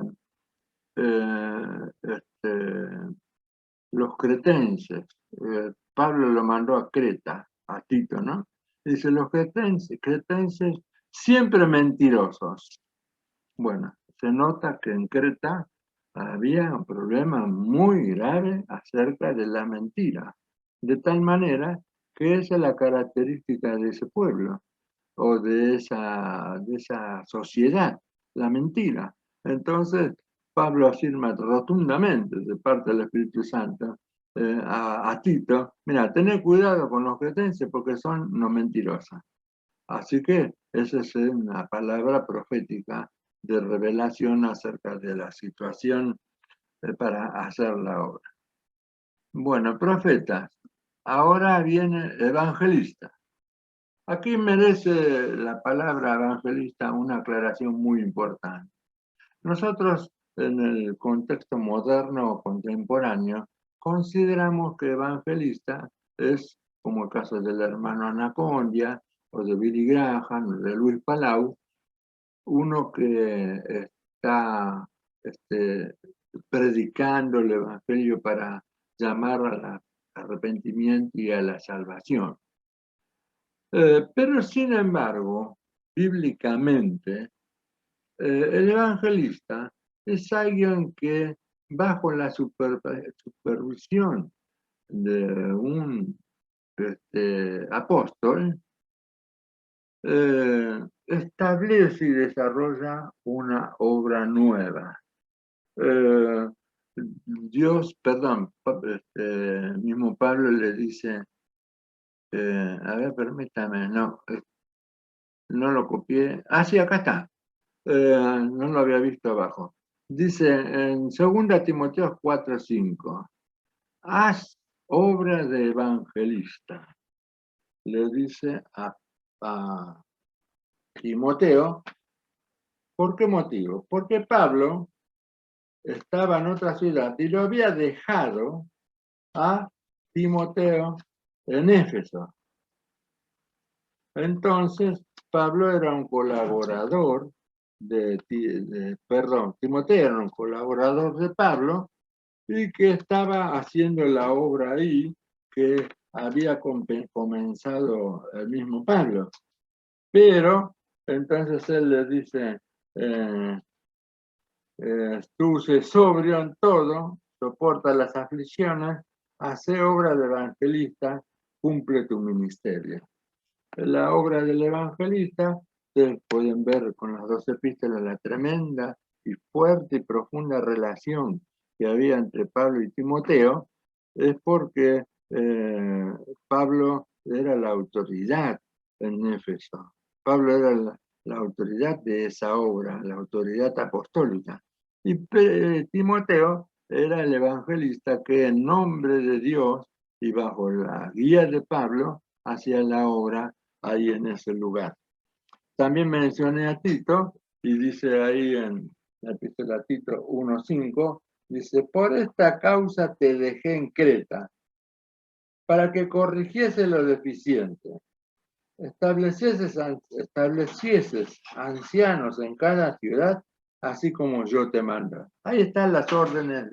los cretenses. Pablo lo mandó a Creta, a Tito, ¿no? Dice, los cretenses siempre mentirosos. Bueno, se nota que en Creta había un problema muy grave acerca de la mentira, de tal manera que esa es la característica de ese pueblo o de esa sociedad, la mentira. Entonces, Pablo afirma rotundamente de parte del Espíritu Santo a Tito, mira, tened cuidado con los cretenses porque son no mentirosos. Así que esa es una palabra profética de revelación acerca de la situación para hacer la obra. Bueno, profetas. Ahora viene evangelista. Aquí merece la palabra evangelista una aclaración muy importante. Nosotros, en el contexto moderno o contemporáneo, consideramos que evangelista es, como el caso del hermano Anacondia, o de Billy Graham, o de Luis Palau, uno que está predicando el evangelio para llamar al arrepentimiento y a la salvación. Pero sin embargo, bíblicamente, el evangelista es alguien que bajo la supervisión de un apóstol establece y desarrolla una obra nueva. Mismo Pablo le dice, a ver, permítame, no lo copié. Ah, sí, acá está. No lo había visto abajo. Dice en 2 Timoteo 4:5, haz obra de evangelista. Le dice a Timoteo. ¿Por qué motivo? Porque Pablo estaba en otra ciudad y lo había dejado a Timoteo en Éfeso. Entonces, Pablo era un colaborador Timoteo era un colaborador de Pablo y que estaba haciendo la obra ahí que había comenzado el mismo Pablo. Pero, entonces él le dice, tú sé sobrio en todo, soporta las aflicciones, hace obra de evangelista, cumple tu ministerio. La obra del evangelista, ustedes pueden ver con las 2 epístolas la tremenda y fuerte y profunda relación que había entre Pablo y Timoteo, es porque Pablo era la autoridad en Éfeso. Pablo era la autoridad de esa obra, la autoridad apostólica. Y Timoteo era el evangelista que en nombre de Dios y bajo la guía de Pablo hacía la obra ahí en ese lugar. También mencioné a Tito, y dice ahí en la epístola Tito 1:5, dice, por esta causa te dejé en Creta, para que corrigiese lo deficiente, establecieses ancianos en cada ciudad, así como yo te mando. Ahí están las órdenes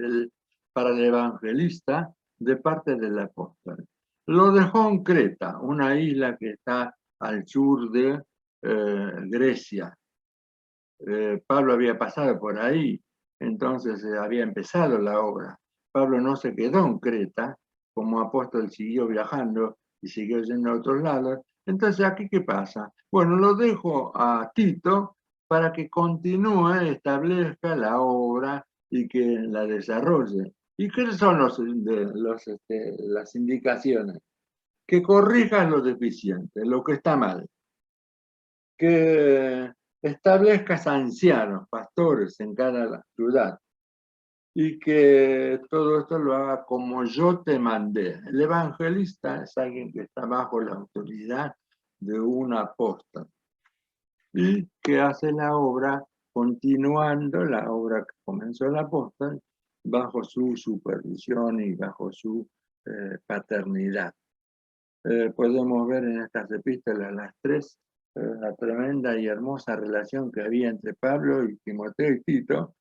para el evangelista de parte del apóstol. Lo dejó en Creta, una isla que está al sur de Grecia. Pablo había pasado por ahí, entonces había empezado la obra. Pablo no se quedó en Creta, como apóstol siguió viajando y siguió yendo a otros lados. Entonces, ¿aquí qué pasa? Bueno, lo dejo a Tito para que continúe, establezca la obra y que la desarrolle. ¿Y qué son las indicaciones? Que corrija lo deficiente, lo que está mal. Que establezcas ancianos, pastores en cada ciudad y que todo esto lo haga como yo te mandé. El evangelista es alguien que está bajo la autoridad de un apóstol y que hace la obra continuando la obra que comenzó el apóstol bajo su supervisión y bajo su paternidad. Podemos ver en estas epístolas las 3 la tremenda y hermosa relación que había entre Pablo y Timoteo y Tito,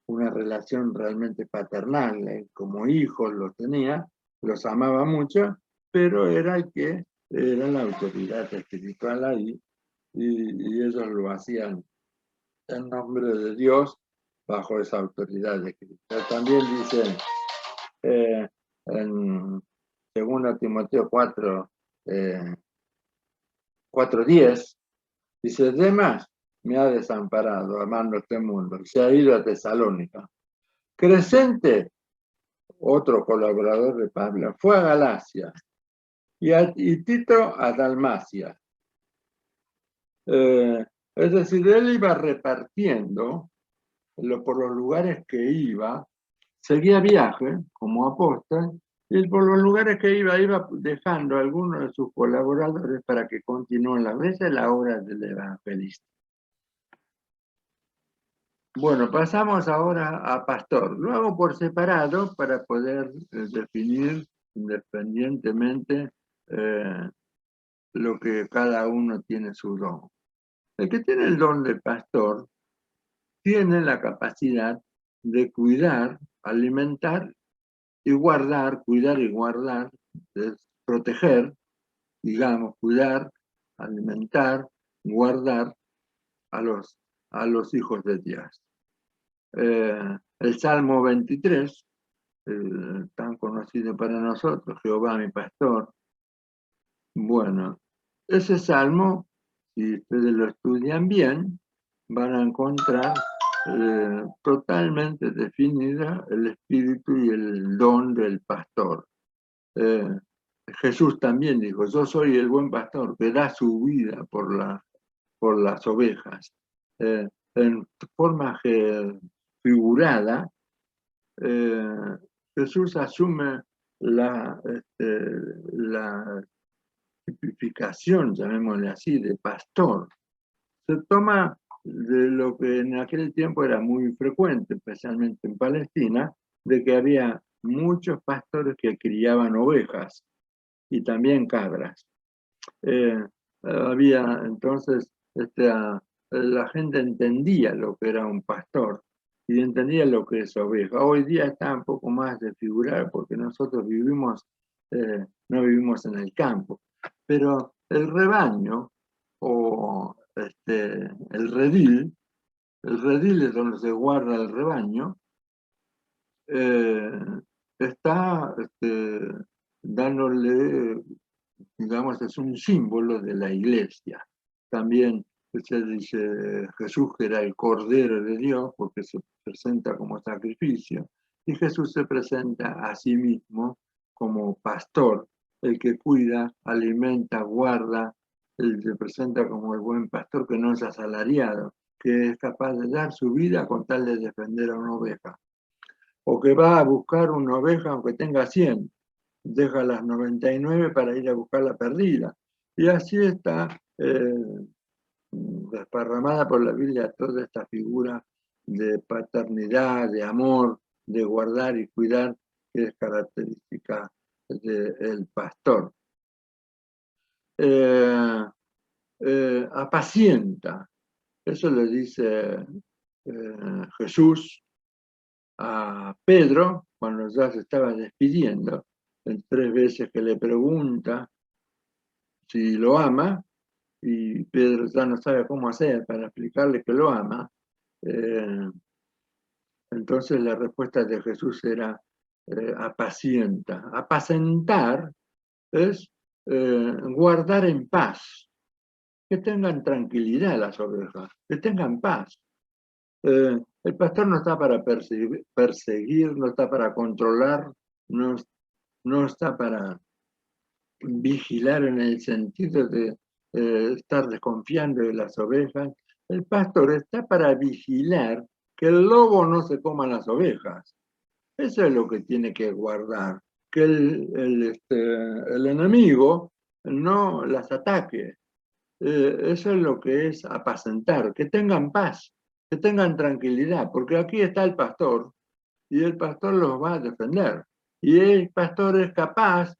una relación realmente paternal, como hijos los tenía, los amaba mucho, pero era el que era la autoridad espiritual ahí, y ellos lo hacían en nombre de Dios bajo esa autoridad de Cristo. También dice en 2 Timoteo 4:10, dice, Demas me ha desamparado, amando este mundo, se ha ido a Tesalónica. Crescente, otro colaborador de Pablo, fue a Galacia y Tito a Dalmacia. Es decir, él iba repartiendo por los lugares que iba, seguía viaje como apóstol, y por los lugares que iba dejando a algunos de sus colaboradores para que continúen la obra del evangelista. Bueno, pasamos ahora a pastor. Lo hago por separado para poder definir independientemente lo que cada uno tiene su don. El que tiene el don de pastor tiene la capacidad de cuidar, alimentar y guardar, cuidar y guardar, proteger, digamos, cuidar, alimentar, guardar a los hijos de Dios. El Salmo 23, tan conocido para nosotros, Jehová mi pastor. Bueno, ese salmo, si ustedes lo estudian bien, van a encontrar totalmente definida el espíritu y el don del pastor. Jesús también dijo, yo soy el buen pastor que da su vida por las ovejas. En forma figurada, Jesús asume la tipificación, llamémosle así, de pastor. Se toma de lo que en aquel tiempo era muy frecuente, especialmente en Palestina, de que había muchos pastores que criaban ovejas y también cabras. Había entonces, la gente entendía lo que era un pastor y entendía lo que es oveja. Hoy día está un poco más desfigurado porque nosotros vivimos, no vivimos en el campo, pero el rebaño o el redil es donde se guarda el rebaño, está dándole, digamos, es un símbolo de la iglesia. También se dice Jesús que era el Cordero de Dios porque se presenta como sacrificio, y Jesús se presenta a sí mismo como pastor, el que cuida, alimenta, guarda. Él se presenta como el buen pastor que no es asalariado, que es capaz de dar su vida con tal de defender a una oveja, o que va a buscar una oveja aunque tenga 100, deja las 99 para ir a buscar la perdida. Y así está desparramada por la Biblia toda esta figura de paternidad, de amor, de guardar y cuidar, que es característica del pastor. Apacienta, eso le dice Jesús a Pedro cuando ya se estaba despidiendo, en 3 veces que le pregunta si lo ama, y Pedro ya no sabe cómo hacer para explicarle que lo ama. Entonces la respuesta de Jesús era apacienta. Apacentar es guardar en paz, que tengan tranquilidad las ovejas, que tengan paz. El pastor no está para perseguir, no está para controlar, no está para vigilar en el sentido de estar desconfiando de las ovejas. El pastor está para vigilar que el lobo no se coma las ovejas. Eso es lo que tiene que guardar, que el enemigo no las ataque. Eso es lo que es apacentar, que tengan paz, que tengan tranquilidad, porque aquí está el pastor y el pastor los va a defender. Y el pastor es capaz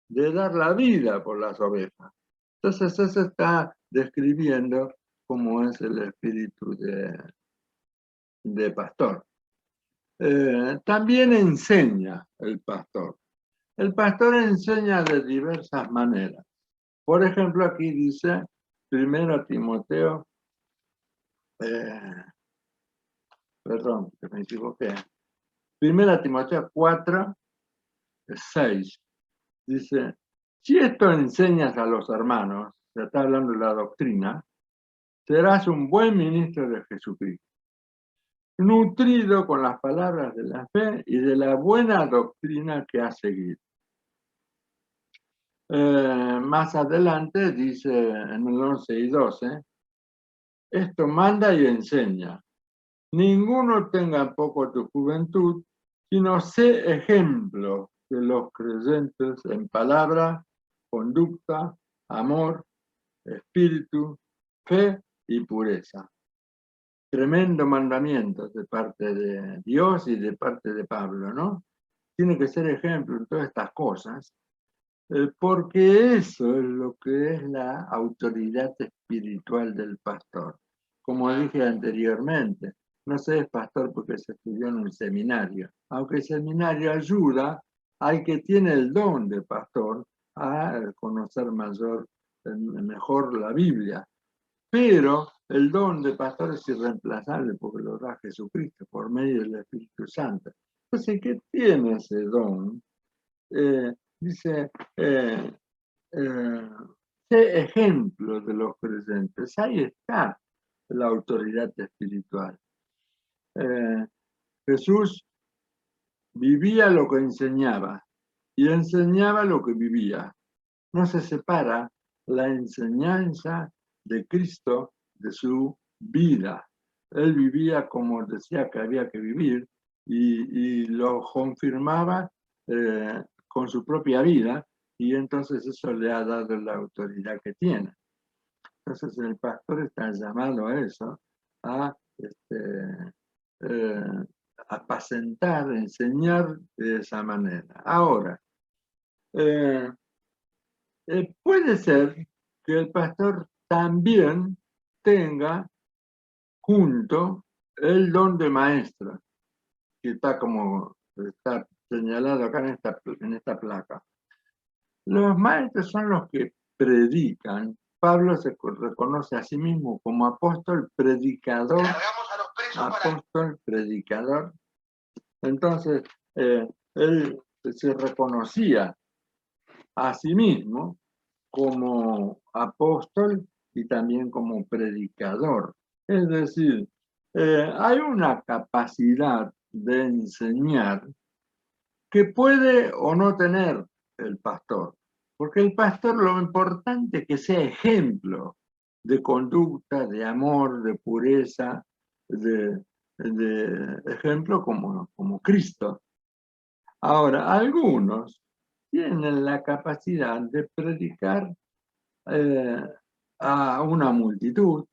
de dar la vida por las ovejas. Entonces eso está describiendo cómo es el espíritu de pastor. También enseña el pastor. El pastor enseña de diversas maneras. Por ejemplo, aquí dice 1 Timoteo, perdón, que me equivoqué. 1 Timoteo 4, 6. Dice, si esto enseñas a los hermanos, se está hablando de la doctrina, serás un buen ministro de Jesucristo, nutrido con las palabras de la fe y de la buena doctrina que has seguido. Más adelante dice en el 11 y 12, esto manda y enseña. Ninguno tenga en poco tu juventud, sino sé ejemplo de los creyentes en palabra, conducta, amor, espíritu, fe y pureza. Tremendo mandamiento de parte de Dios y de parte de Pablo, ¿no? Tiene que ser ejemplo en todas estas cosas, porque eso es lo que es la autoridad espiritual del pastor. Como dije anteriormente, no se es pastor porque se estudió en un seminario, aunque el seminario ayuda al que tiene el don de pastor a conocer mejor la Biblia. Pero el don de pastor es irreemplazable porque lo da Jesucristo por medio del Espíritu Santo. Entonces, el que tiene ese don, dice, sé ejemplo de los creyentes. Ahí está la autoridad espiritual. Jesús vivía lo que enseñaba y enseñaba lo que vivía. No se separa la enseñanza de Cristo de su vida. Él vivía como decía que había que vivir y lo confirmaba con su propia vida, y entonces eso le ha dado la autoridad que tiene. Entonces el pastor está llamado a eso, a apacentar, enseñar de esa manera. Ahora, puede ser que el pastor también tenga junto el don de maestro, que está señalado acá en esta placa. Los maestros son los que predican. Pablo se reconoce a sí mismo como apóstol predicador. Apóstol predicador. Entonces, él se reconocía a sí mismo como apóstol y también como predicador. Es decir, hay una capacidad de enseñar que puede o no tener el pastor. Porque el pastor lo importante es que sea ejemplo de conducta, de amor, de pureza, de ejemplo como Cristo. Ahora, algunos tienen la capacidad de predicar a una multitud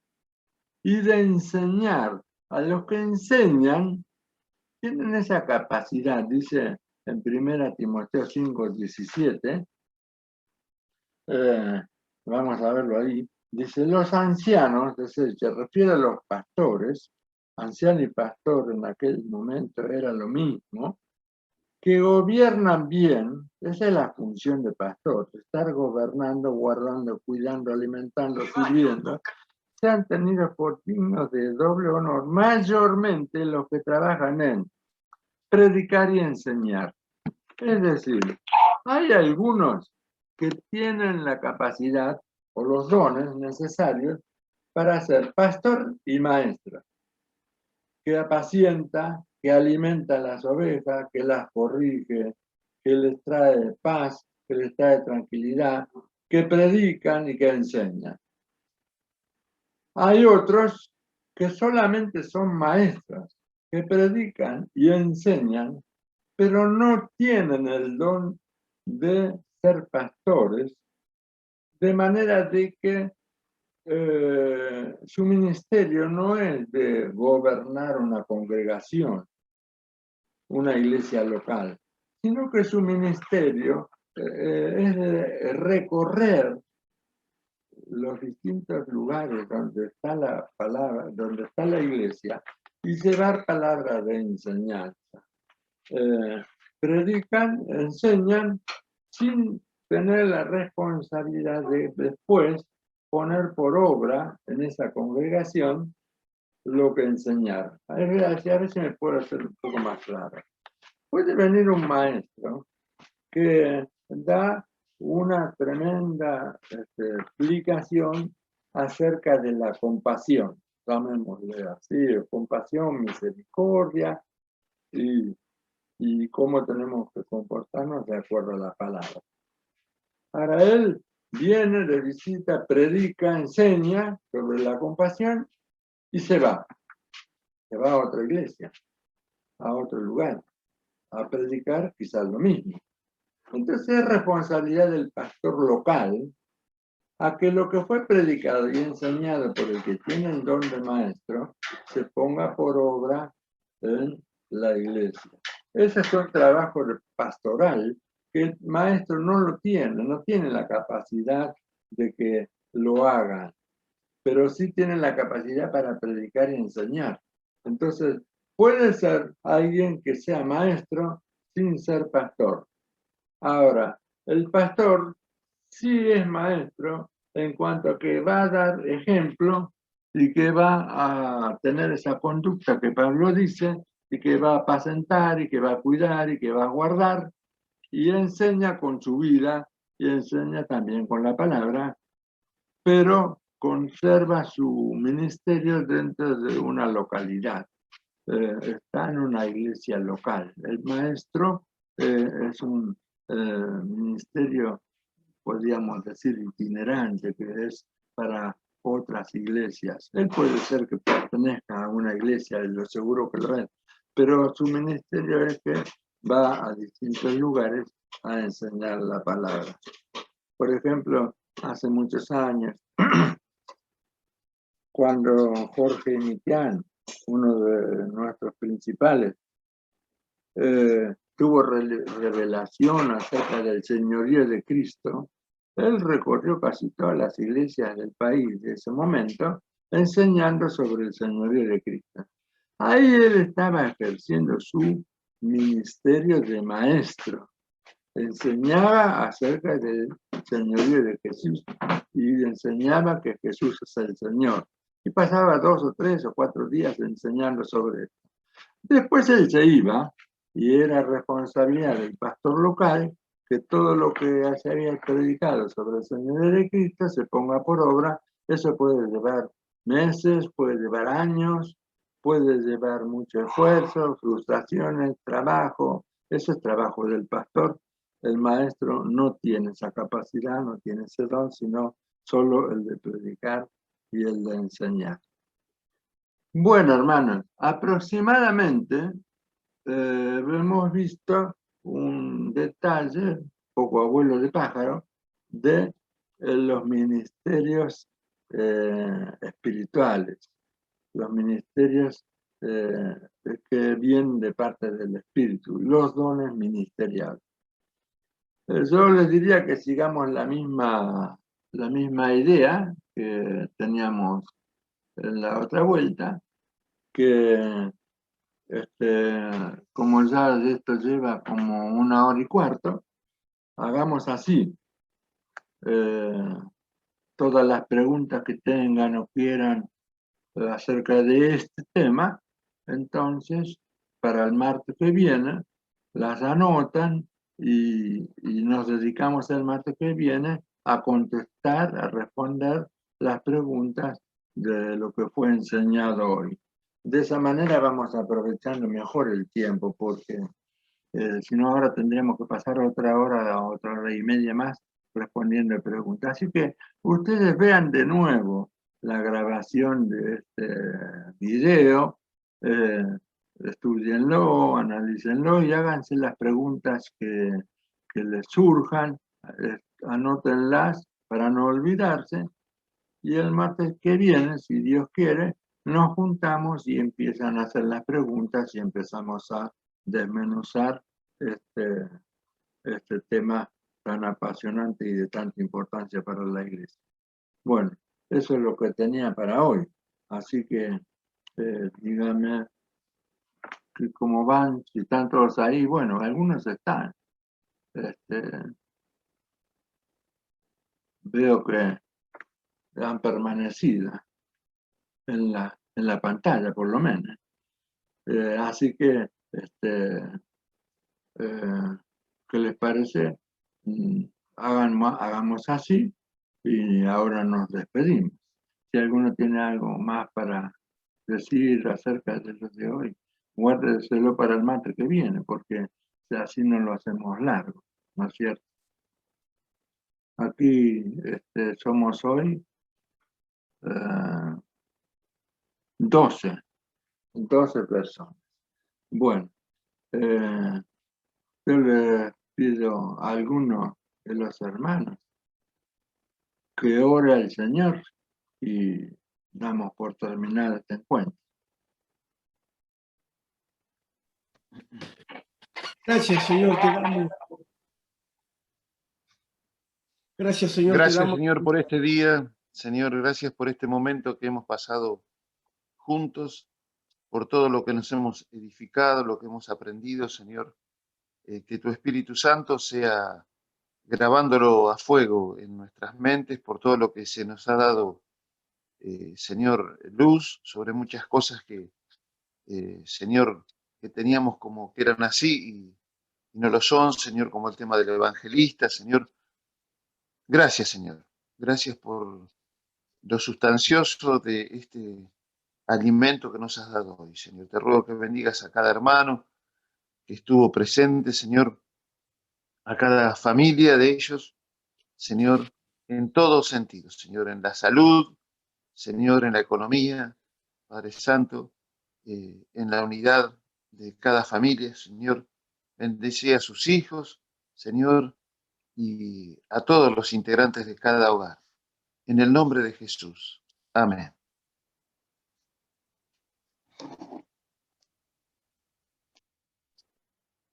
y de enseñar. A los que enseñan tienen esa capacidad, dice en 1 Timoteo 5:17, vamos a verlo ahí, dice, los ancianos, se refiere a los pastores, anciano y pastor en aquel momento era lo mismo, que gobiernan bien. Esa es la función de pastor, estar gobernando, guardando, cuidando, alimentando, sirviendo. Se han tenido por dignos de doble honor, mayormente los que trabajan en predicar y enseñar. Es decir, hay algunos que tienen la capacidad o los dones necesarios para ser pastor y maestro, que apacienta, que alimenta a las ovejas, que las corrige, que les trae paz, que les trae tranquilidad, que predican y que enseñan. Hay otros que solamente son maestros, que predican y enseñan, pero no tienen el don de ser pastores, de manera de que su ministerio no es de gobernar una congregación, una iglesia local, sino que su ministerio es de recorrer los distintos lugares donde está la palabra, donde está la iglesia, y llevar palabra de enseñanza. Predican, enseñan, sin tener la responsabilidad de después poner por obra en esa congregación lo que enseñar. A veces me puedo hacer un poco más claro. Puede venir un maestro que da una tremenda explicación acerca de la compasión, llamémosle así, compasión, misericordia y cómo tenemos que comportarnos de acuerdo a la palabra. Para él viene de visita, predica, enseña sobre la compasión y se va. Se va a otra iglesia, a otro lugar, a predicar quizás lo mismo. Entonces es responsabilidad del pastor local a que lo que fue predicado y enseñado por el que tiene el don de maestro se ponga por obra en la iglesia. Ese es un trabajo pastoral que el maestro no lo tiene, no tiene la capacidad de que lo haga, pero sí tiene la capacidad para predicar y enseñar. Entonces, puede ser alguien que sea maestro sin ser pastor. Ahora, el pastor sí es maestro en cuanto a que va a dar ejemplo y que va a tener esa conducta que Pablo dice, y que va a apacentar, y que va a cuidar, y que va a guardar, y enseña con su vida, y enseña también con la palabra, pero conserva su ministerio dentro de una localidad. Está en una iglesia local. El maestro es un ministerio, podríamos decir, itinerante, que es para otras iglesias. Él puede ser que pertenezca a una iglesia, lo seguro que lo es, pero su ministerio es que va a distintos lugares a enseñar la palabra. Por ejemplo, hace muchos años, cuando Jorge Mitián, uno de nuestros principales, tuvo revelación acerca del señorío de Cristo, él recorrió casi todas las iglesias del país de ese momento, enseñando sobre el señorío de Cristo. Ahí él estaba ejerciendo su ministerio de maestro. Enseñaba acerca del señorío de Jesús y enseñaba que Jesús es el Señor. Y pasaba 2 o 3 o 4 días enseñando sobre esto. Después él se iba y era responsabilidad del pastor local que todo lo que se había predicado sobre el Señor de Cristo se ponga por obra. Eso puede llevar meses, puede llevar años, puede llevar mucho esfuerzo, frustraciones, trabajo. Eso es trabajo del pastor. El maestro no tiene esa capacidad, no tiene ese don, sino solo el de predicar y el de enseñar. Bueno, hermanos, aproximadamente hemos visto un detalle, poco abuelo de pájaro, de los ministerios espirituales, los ministerios que vienen de parte del Espíritu, los dones ministeriales. Yo les diría que sigamos la misma idea que teníamos en la otra vuelta, que como ya esto lleva como 1 hora y cuarto, hagamos así. Todas las preguntas que tengan o quieran acerca de este tema, entonces, para el martes que viene, las anotan y nos dedicamos el martes que viene a contestar, a responder las preguntas de lo que fue enseñado hoy. De esa manera vamos aprovechando mejor el tiempo, porque si no ahora tendríamos que pasar otra hora y media más respondiendo preguntas. Así que ustedes vean de nuevo la grabación de este video, estudienlo, analícenlo y háganse las preguntas que les surjan, anótenlas para no olvidarse, y el martes que viene, si Dios quiere, nos juntamos y empiezan a hacer las preguntas y empezamos a desmenuzar este tema tan apasionante y de tanta importancia para la iglesia. Bueno, eso es lo que tenía para hoy. Así que díganme cómo van, si están todos ahí. Bueno, algunos están. Veo que han permanecido en la pantalla, por lo menos. Así que, ¿qué les parece? Hagamos así y ahora nos despedimos. Si alguno tiene algo más para decir acerca de lo de hoy, guárdeselo para el martes que viene, porque así no lo hacemos largo, ¿no es cierto? Aquí somos hoy 12 personas. Bueno, yo le pido a alguno de los hermanos que ore al Señor y damos por terminado este encuentro. Gracias, Señor, te damos. Gracias, Señor, Gracias, te damos. Señor, por este día. Señor, gracias por este momento que hemos pasado juntos, por todo lo que nos hemos edificado, lo que hemos aprendido, Señor. Que tu Espíritu Santo sea grabándolo a fuego en nuestras mentes por todo lo que se nos ha dado, Señor, luz sobre muchas cosas que, Señor, que teníamos como que eran así y no lo son, Señor, como el tema del evangelista, Señor. Gracias, Señor. Gracias por lo sustancioso de este alimento que nos has dado hoy, Señor. Te ruego que bendigas a cada hermano que estuvo presente, Señor, a cada familia de ellos, Señor, en todos sentidos, Señor, en la salud, Señor, en la economía, Padre Santo, en la unidad de cada familia, Señor. Bendice a sus hijos, Señor, y a todos los integrantes de cada hogar. En el nombre de Jesús. Amén.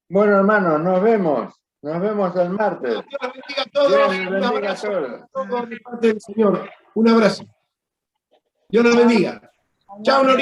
Bueno, hermanos, nos vemos. Nos vemos el martes. Dios los bendiga a todos. Dios les Un bendiga a abrazo todos. a todos de parte del Señor. Un abrazo. Dios los bendiga. Chao, Nori.